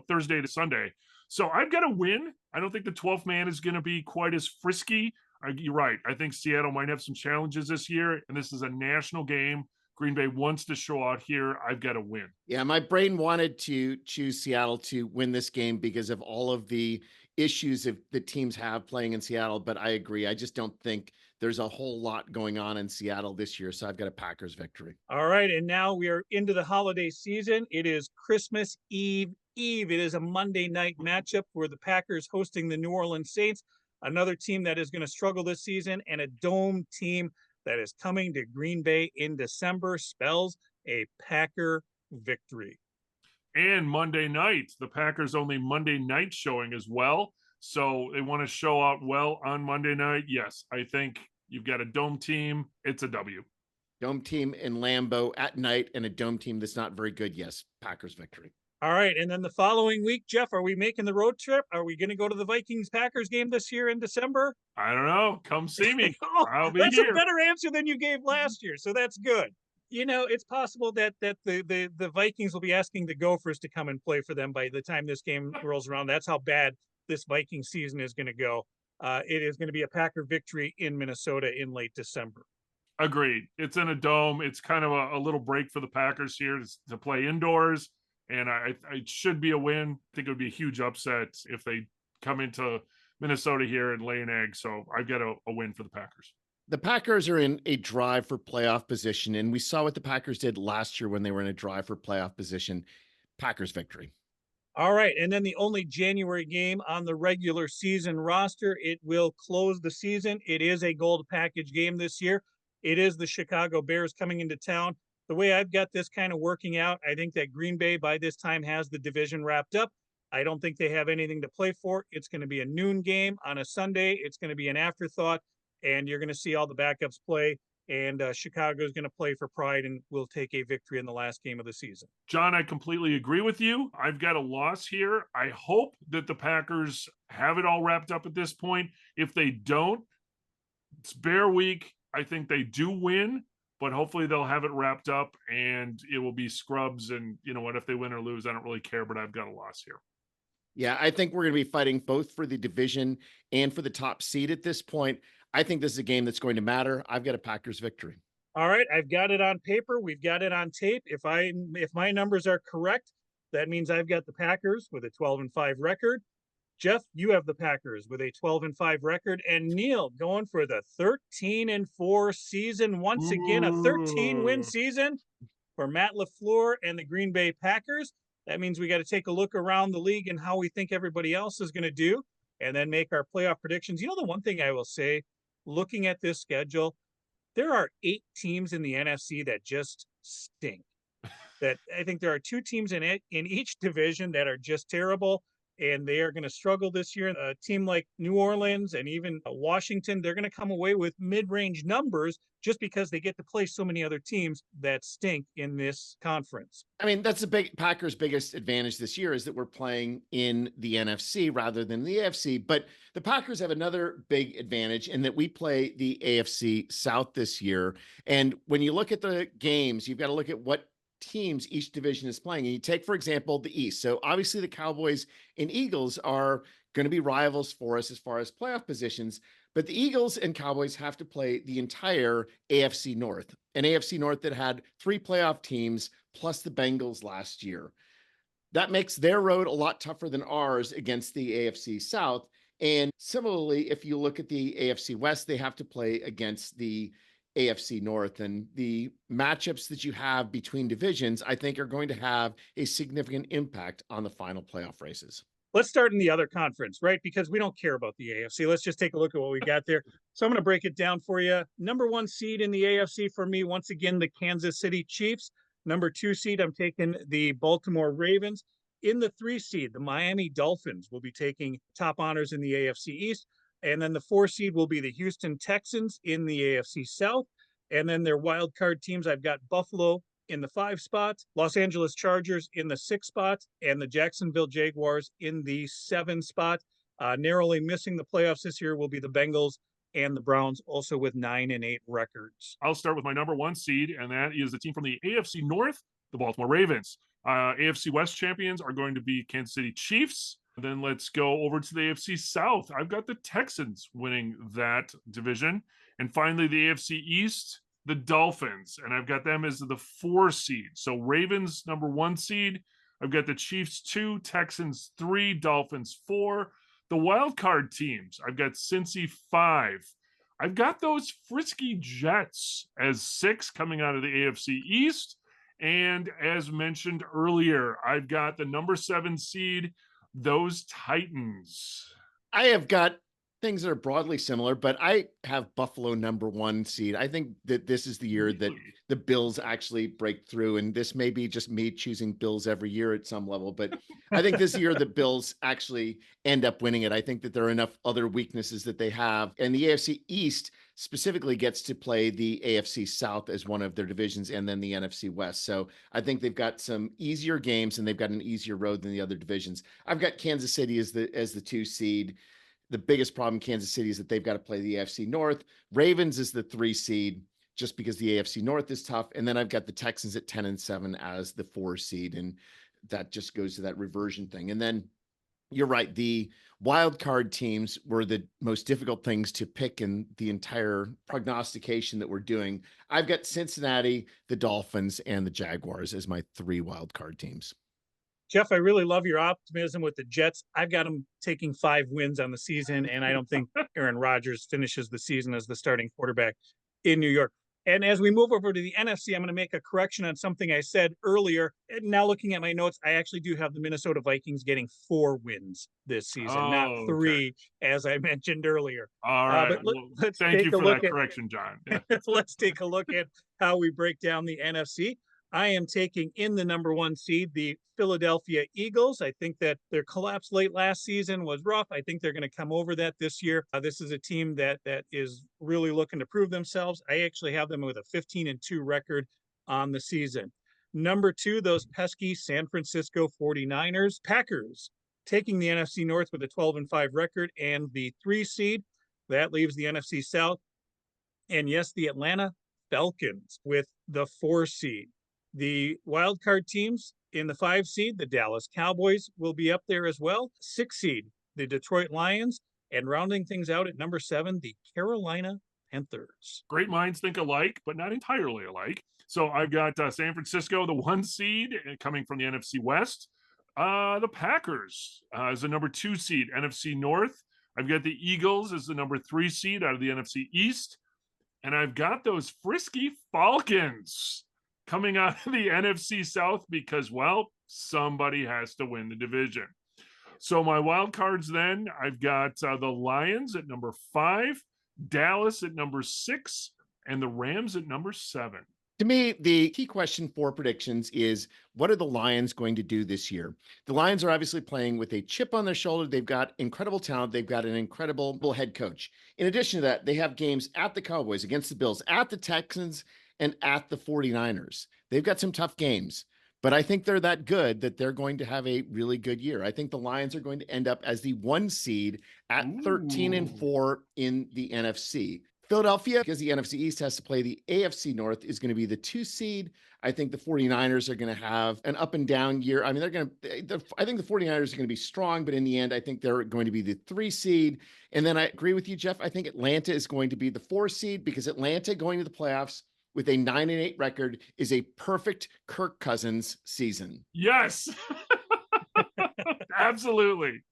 Speaker 2: Thursday to Sunday. So I've got to win. I don't think the 12th man is going to be quite as frisky. You're right. I think Seattle might have some challenges this year, and this is a national game. Green Bay wants to show out here. I've got to win.
Speaker 3: Yeah, my brain wanted to choose Seattle to win this game because of all of the issues that the teams have playing in Seattle, but I agree. I just don't think there's a whole lot going on in Seattle this year, so I've got a Packers victory.
Speaker 1: All right, and now we are into the holiday season. It is Christmas Eve. It is a Monday night matchup where the Packers hosting the New Orleans Saints, another team that is going to struggle this season, and a dome team that is coming to Green Bay in December spells a Packer victory.
Speaker 2: And Monday night, the Packers only Monday night showing as well. So they want to show out well on Monday night. Yes, I think you've got a dome team. It's a W.
Speaker 3: Dome team in Lambeau at night and a dome team that's not very good. Yes, Packers victory.
Speaker 1: All right. And then the following week, Jeff, are we making the road trip? Are we going to go to the Vikings-Packers game this year in December?
Speaker 2: I don't know. Come see me. I'll be
Speaker 1: that's
Speaker 2: here.
Speaker 1: A better answer than you gave last year. So that's good. It's possible that the Vikings will be asking the Gophers to come and play for them by the time this game rolls around. That's how bad this Viking season is going to go. It is going to be a Packer victory in Minnesota in late December.
Speaker 2: Agreed. It's in a dome. It's kind of a little break for the Packers here to play indoors. And it should be a win. I think it would be a huge upset if they come into Minnesota here and lay an egg. So I've got a win for the Packers.
Speaker 3: The Packers are in a drive for playoff position, and we saw what the Packers did last year when they were in a drive for playoff position. Packers victory.
Speaker 1: All right, and then the only January game on the regular season roster, it will close the season. It is a gold package game this year. It is the Chicago Bears coming into town. The way I've got this kind of working out, I think that Green Bay by this time has the division wrapped up. I don't think they have anything to play for. It's going to be a noon game on a Sunday. It's going to be an afterthought, and you're going to see all the backups play. And Chicago is going to play for pride and will take a victory in the last game of the season.
Speaker 2: John, I completely agree with you. I've got a loss here. I hope that the Packers have it all wrapped up at this point. If they don't, it's Bear week. I think they do win, but hopefully they'll have it wrapped up and it will be scrubs. And you know what, if they win or lose, I don't really care, but I've got a loss here.
Speaker 3: Yeah, I think we're going to be fighting both for the division and for the top seed at this point. I think this is a game that's going to matter. I've got a Packers victory.
Speaker 1: All right, I've got it on paper. We've got it on tape. If my numbers are correct, that means I've got the Packers with a 12-5 record. Jeff, you have the Packers with a 12-5 record, and Neil going for the 13-4 season once again, a 13-win season for Matt LaFleur and the Green Bay Packers. That means we got to take a look around the league and how we think everybody else is going to do, and then make our playoff predictions. The one thing I will say, looking at this schedule, there are 8 teams in the NFC that just stink. That I think there are two teams in each division that are just terrible, and they are going to struggle this year. A team like New Orleans and even Washington, they're going to come away with mid-range numbers just because they get to play so many other teams that stink in this conference.
Speaker 3: I mean, that's the big Packers' biggest advantage this year is that we're playing in the NFC rather than the AFC. But the Packers have another big advantage in that we play the AFC South this year. And when you look at the games, you've got to look at what teams each division is playing. And you take, for example, the East. So obviously the Cowboys and Eagles are going to be rivals for us as far as playoff positions. But the Eagles and Cowboys have to play the entire AFC North, an AFC North that had 3 playoff teams plus the Bengals last year. That makes their road a lot tougher than ours against the AFC South. And similarly, if you look at the AFC West, they have to play against the AFC North. And the matchups that you have between divisions, I think, are going to have a significant impact on the final playoff races.
Speaker 1: Let's start in the other conference, right? Because we don't care about the AFC. Let's just take a look at what we got there. So I'm going to break it down for you. Number 1 seed in the AFC for me, once again, the Kansas City Chiefs. Number 2 seed, I'm taking the Baltimore Ravens. In the 3 seed, the Miami Dolphins will be taking top honors in the AFC East. And then the 4 seed will be the Houston Texans in the AFC South. And then their wild card teams, I've got Buffalo in the 5 spot, Los Angeles Chargers in the 6 spot, and the Jacksonville Jaguars in the 7 spot. Narrowly missing the playoffs this year will be the Bengals and the Browns, also with 9-8 records.
Speaker 2: I'll start with my number 1 seed, and that is the team from the AFC North, the Baltimore Ravens. AFC West champions are going to be Kansas City Chiefs. Then let's go over to the AFC South. I've got the Texans winning that division. And finally, the AFC East, the Dolphins, and I've got them as the 4 seed. So Ravens, number 1 seed. I've got the Chiefs 2, Texans 3, Dolphins 4. The wild card teams, I've got Cincy 5. I've got those frisky Jets as 6 coming out of the AFC East. And as mentioned earlier, I've got the number 7 seed, those Titans.
Speaker 3: I have got things that are broadly similar, but I have Buffalo number 1 seed. I think that this is the year that the Bills actually break through, and this may be just me choosing Bills every year at some level, but I think this year the Bills actually end up winning it. I think that there are enough other weaknesses that they have, and the AFC East specifically gets to play the AFC South as one of their divisions, and then the NFC West. So I think they've got some easier games, and they've got an easier road than the other divisions. I've got Kansas City as the 2 seed. The biggest problem Kansas City is that they've got to play the AFC North. Ravens is the 3 seed just because the AFC North is tough. And then I've got the Texans at 10-7 as the 4 seed. And that just goes to that reversion thing. And then you're right. The wild card teams were the most difficult things to pick in the entire prognostication that we're doing. I've got Cincinnati, the Dolphins, and the Jaguars as my 3 wild card teams.
Speaker 1: Jeff, I really love your optimism with the Jets. I've got them taking 5 wins on the season, and I don't think Aaron Rodgers finishes the season as the starting quarterback in New York. And as we move over to the NFC, I'm going to make a correction on something I said earlier. And now looking at my notes, I actually do have the Minnesota Vikings getting 4 wins this season, not 3, as I mentioned earlier.
Speaker 2: All right.
Speaker 1: Let's
Speaker 2: thank you for that
Speaker 1: at,
Speaker 2: correction, John.
Speaker 1: Let's take a look at how we break down the NFC. I am taking in the number 1 seed, the Philadelphia Eagles. I think that their collapse late last season was rough. I think they're going to come over that this year. This is a team that is really looking to prove themselves. I actually have them with a 15-2 record on the season. Number 2, those pesky San Francisco 49ers. Packers taking the NFC North with a 12-5 record and the 3 seed. That leaves the NFC South. And yes, the Atlanta Falcons with the 4 seed. The wild card teams in the 5 seed, the Dallas Cowboys will be up there as well. 6 seed, the Detroit Lions, and rounding things out at number 7, the Carolina Panthers.
Speaker 2: Great minds think alike, but not entirely alike. So I've got San Francisco, the 1 seed, coming from the NFC West. The Packers as the number 2 seed, NFC North. I've got the Eagles as the number 3 seed out of the NFC East. And I've got those frisky Falcons coming out of the NFC South because, well, somebody has to win the division. So my wild cards then, I've got the Lions at number 5, Dallas at number 6, and the Rams at number 7.
Speaker 3: To me, the key question for predictions is what are the Lions going to do this year? The Lions are obviously playing with a chip on their shoulder. They've got incredible talent. They've got an incredible head coach. In addition to that, they have games at the Cowboys, against the Bills, at the Texans, and at the 49ers. They've got some tough games, but I think they're that good that they're going to have a really good year. I think the Lions are going to end up as the 1 seed at 13-4 in the NFC. Philadelphia, because the NFC East has to play the AFC North, is going to be the 2 seed. I think the 49ers are going to have an up and down year. I mean, I think the 49ers are going to be strong, but in the end, I think they're going to be the 3 seed. And then I agree with you, Jeff. I think Atlanta is going to be the 4 seed because Atlanta going to the playoffs with a 9-8 record is a perfect Kirk Cousins season.
Speaker 2: Yes, absolutely.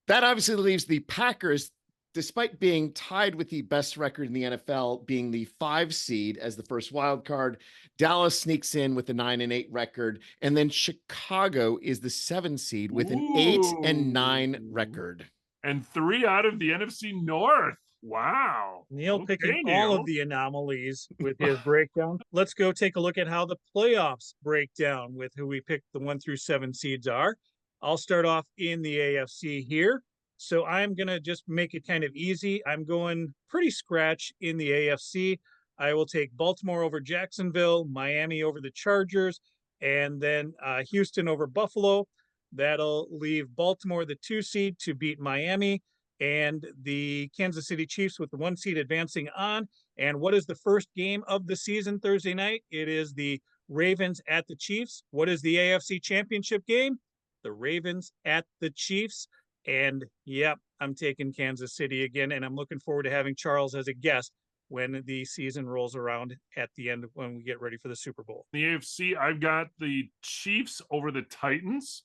Speaker 3: That obviously leaves the Packers, despite being tied with the best record in the NFL, being the 5 seed as the first wild card. Dallas sneaks in with a 9-8 record, and then Chicago is the 7 seed with an 8-9 record.
Speaker 2: And 3 out of the NFC North. Wow.
Speaker 1: Neil picking all of the anomalies with his breakdown. Let's go take a look at how the playoffs break down with who we picked the 1 through 7 seeds are. I'll start off in the AFC here. So I'm going to just make it kind of easy. I'm going pretty scratch in the AFC. I will take Baltimore over Jacksonville, Miami over the Chargers, and then Houston over Buffalo. That'll leave Baltimore the 2 seed to beat Miami, and the Kansas City Chiefs with the 1 seed advancing on. And what is the first game of the season Thursday night? It is the Ravens at the Chiefs. What is the AFC Championship game? The Ravens at the Chiefs. And yep, I'm taking Kansas City again, and I'm looking forward to having Charles as a guest when the season rolls around at the end when we get ready for the Super Bowl.
Speaker 2: The AFC, I've got the Chiefs over the Titans,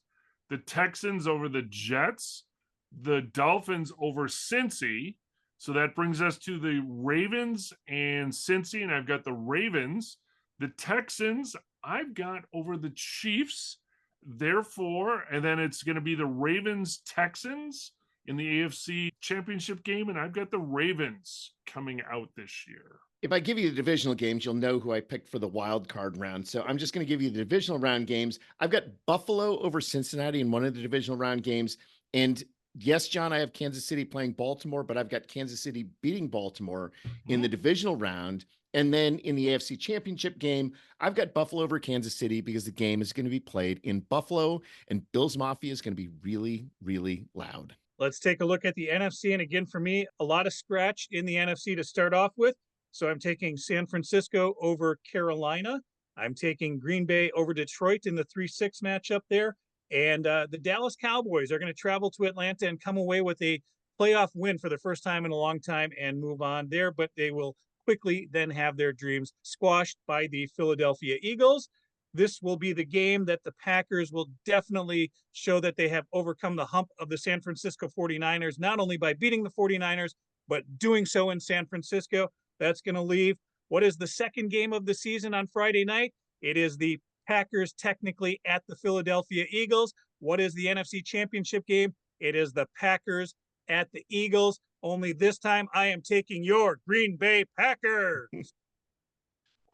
Speaker 2: the Texans over the Jets, the Dolphins over Cincy. So that brings us to the Ravens and Cincy, and I've got the Ravens. The Texans, I've got over the Chiefs. Therefore, and then it's going to be the Ravens Texans in the AFC Championship game, and I've got the Ravens coming out this year.
Speaker 3: If I give you the divisional games, you'll know who I picked for the wild card round. So I'm just going to give you the divisional round games. I've got Buffalo over Cincinnati in one of the divisional round games. And yes, John, I have Kansas City playing Baltimore, but I've got Kansas City beating Baltimore in the divisional round. And then in the AFC Championship game, I've got Buffalo over Kansas City because the game is going to be played in Buffalo, and Bills Mafia is going to be really, really loud.
Speaker 1: Let's take a look at the NFC. And again, for me, a lot of scratch in the NFC to start off with. So I'm taking San Francisco over Carolina. I'm taking Green Bay over Detroit in the 3-6 matchup there. And the Dallas Cowboys are going to travel to Atlanta and come away with a playoff win for the first time in a long time and move on there. But they will quickly then have their dreams squashed by the Philadelphia Eagles. This will be the game that the Packers will definitely show that they have overcome the hump of the San Francisco 49ers, not only by beating the 49ers, but doing so in San Francisco. That's going to leave. What is the second game of the season on Friday night? It is the Packers technically at the Philadelphia Eagles. What is the NFC Championship game? It is the Packers at the Eagles. Only this time I am taking your Green Bay Packers.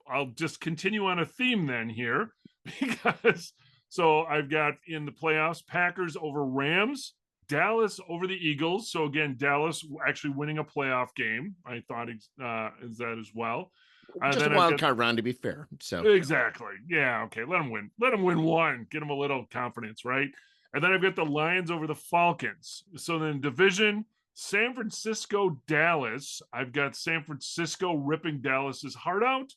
Speaker 2: I'll just continue on a theme then here because so I've got in the playoffs Packers over Rams, Dallas over the Eagles. So again, Dallas actually winning a playoff game. I thought is that as well.
Speaker 3: Just a wild card round to be fair. So
Speaker 2: exactly. Yeah. Okay. Let them win. Let them win one. Get them a little confidence, right? And then I've got the Lions over the Falcons. So then division, San Francisco, Dallas. I've got San Francisco ripping Dallas's heart out.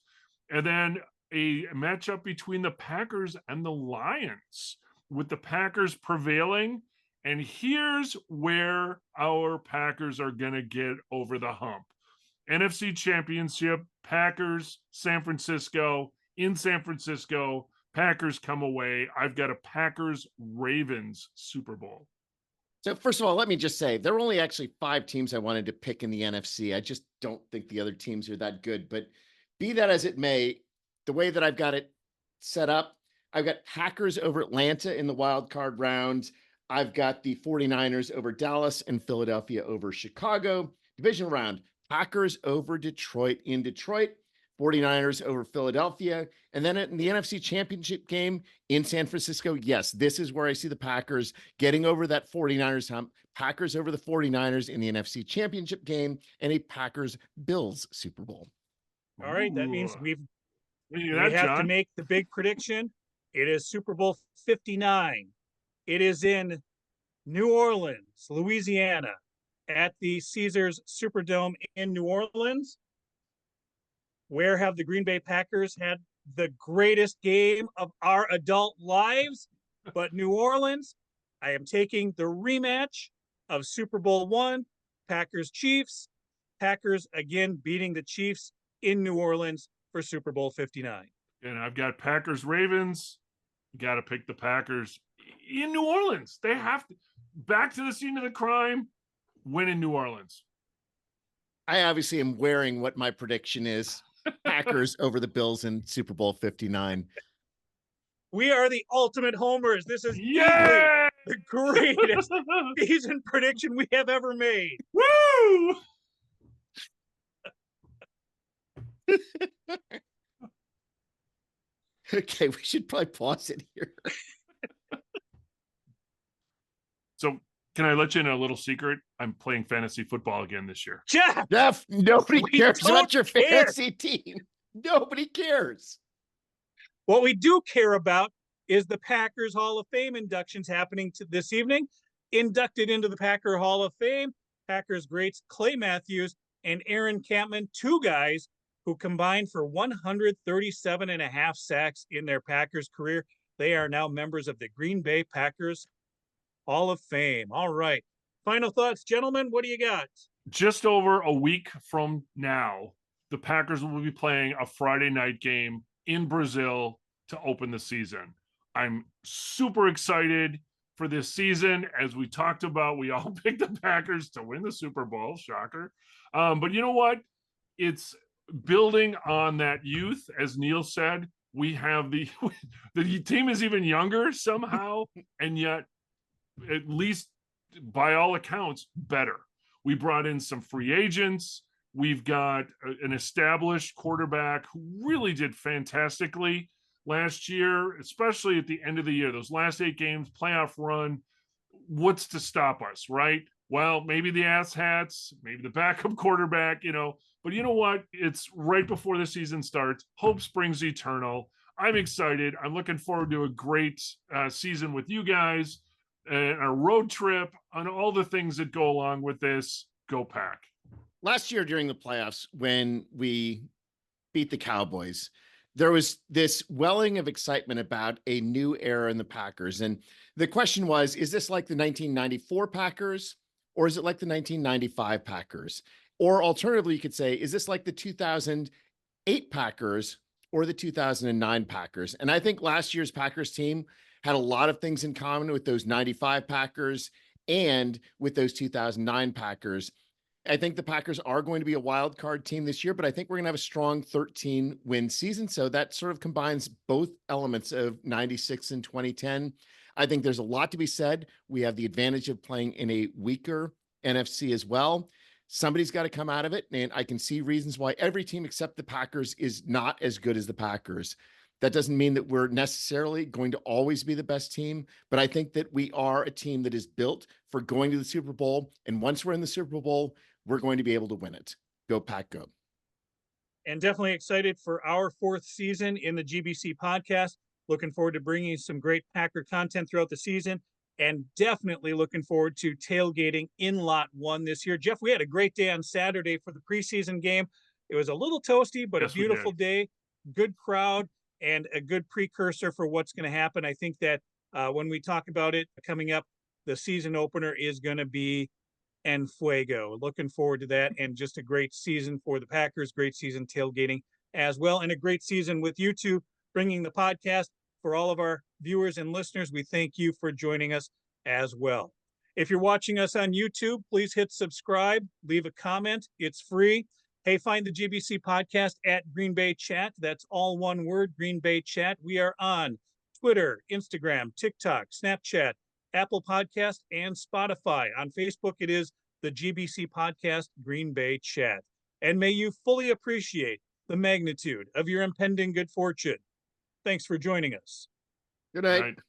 Speaker 2: And then a matchup between the Packers and the Lions, with the Packers prevailing. And here's where our Packers are going to get over the hump. NFC Championship, Packers, San Francisco, in San Francisco, Packers come away. I've got a Packers-Ravens Super Bowl.
Speaker 3: So first of all, let me just say, there are only actually 5 teams I wanted to pick in the NFC. I just don't think the other teams are that good. But be that as it may, the way that I've got it set up, I've got Packers over Atlanta in the wild card round. I've got the 49ers over Dallas and Philadelphia over Chicago. Divisional round, Packers over Detroit in Detroit. 49ers over Philadelphia. And then in the NFC Championship game in San Francisco, yes, this is where I see the Packers getting over that 49ers hump. Packers over the 49ers in the NFC Championship game and a Packers-Bills Super Bowl.
Speaker 1: All right, that means
Speaker 2: Ooh.
Speaker 1: we
Speaker 2: That,
Speaker 1: have to
Speaker 2: John.
Speaker 1: make the big prediction. It is Super Bowl 59. It is in New Orleans, Louisiana, at the Caesars Superdome in New Orleans. Where have the Green Bay Packers had the greatest game of our adult lives? But New Orleans, I am taking the rematch of Super Bowl one, Packers Chiefs. Packers again beating the Chiefs in New Orleans for Super Bowl 59.
Speaker 2: And I've got Packers Ravens. You got to pick the Packers in New Orleans. They have to back to the scene of the crime, win in New Orleans.
Speaker 3: I obviously am wearing what my prediction is. Packers over the Bills in Super Bowl 59.
Speaker 1: We are the ultimate homers. This is easily
Speaker 2: Yeah!
Speaker 1: the greatest season prediction we have ever made.
Speaker 2: Woo!
Speaker 3: Okay, we should probably pause it here.
Speaker 2: So, can I let you in a little secret? I'm playing fantasy football again this year.
Speaker 3: Jeff, nobody
Speaker 1: We
Speaker 3: cares about
Speaker 1: don't
Speaker 3: your
Speaker 1: care.
Speaker 3: fantasy team. Nobody cares.
Speaker 1: What we do care about is the Packers Hall of Fame inductions happening this evening. Inducted into the Packer Hall of Fame, Packers greats Clay Matthews and Aaron Campman, two guys who combined for 137 and a half sacks in their Packers career. They are now members of the Green Bay Packers Hall of Fame. All right. Final thoughts, gentlemen. What do you got?
Speaker 2: Just over a week from now, the Packers will be playing a Friday night game in Brazil to open the season. I'm super excited for this season. As we talked about, we all picked the Packers to win the Super Bowl. Shocker. But you know what? It's building on that youth. As Neil said, we have the team is even younger somehow, and yet at least by all accounts better. We brought in some free agents. We've got an established quarterback who really did fantastically last year, especially at the end of the year. Those last 8 games, playoff run. What's to stop us, right? Well, maybe the asshats, maybe the backup quarterback, But you know what? It's right before the season starts. Hope springs eternal. I'm excited. I'm looking forward to a great season with you guys, and a road trip, on all the things that go along with this. Go Pack.
Speaker 3: Last year during the playoffs, when we beat the Cowboys, there was this welling of excitement about a new era in the Packers. And the question was, is this like the 1994 Packers, or is it like the 1995 Packers? Or alternatively, you could say, is this like the 2008 Packers or the 2009 Packers? And I think last year's Packers team had a lot of things in common with those 95 Packers and with those 2009 Packers. I think the Packers are going to be a wild card team this year, but I think we're going to have a strong 13-win season. So that sort of combines both elements of 96 and 2010. I think there's a lot to be said. We have the advantage of playing in a weaker NFC as well. Somebody's got to come out of it, and I can see reasons why every team except the Packers is not as good as the Packers. That doesn't mean that we're necessarily going to always be the best team, but I think that we are a team that is built for going to the Super Bowl. And once we're in the Super Bowl, we're going to be able to win it. Go Pack, go.
Speaker 1: And definitely excited for our 4th season in the GBC podcast. Looking forward to bringing some great Packer content throughout the season, and definitely looking forward to tailgating in Lot 1 this year. Jeff, we had a great day on Saturday for the preseason game. It was a little toasty, but
Speaker 2: Yes,
Speaker 1: a beautiful day, good crowd, and a good precursor for what's going to happen. I think that when we talk about it coming up, the season opener is going to be En Fuego. Looking forward to that, and just a great season for the Packers, great season tailgating as well, and a great season with you two bringing the podcast. For all of our viewers and listeners, we thank you for joining us as well. If you're watching us on YouTube, please hit subscribe, leave a comment. It's free. Hey, find the GBC podcast at Green Bay Chat. That's all one word, Green Bay Chat. We are on Twitter, Instagram, TikTok, Snapchat, Apple Podcast, and Spotify. On Facebook, it is the GBC podcast, Green Bay Chat. And may you fully appreciate the magnitude of your impending good fortune. Thanks for joining us.
Speaker 3: Good
Speaker 2: All
Speaker 3: night.
Speaker 2: right.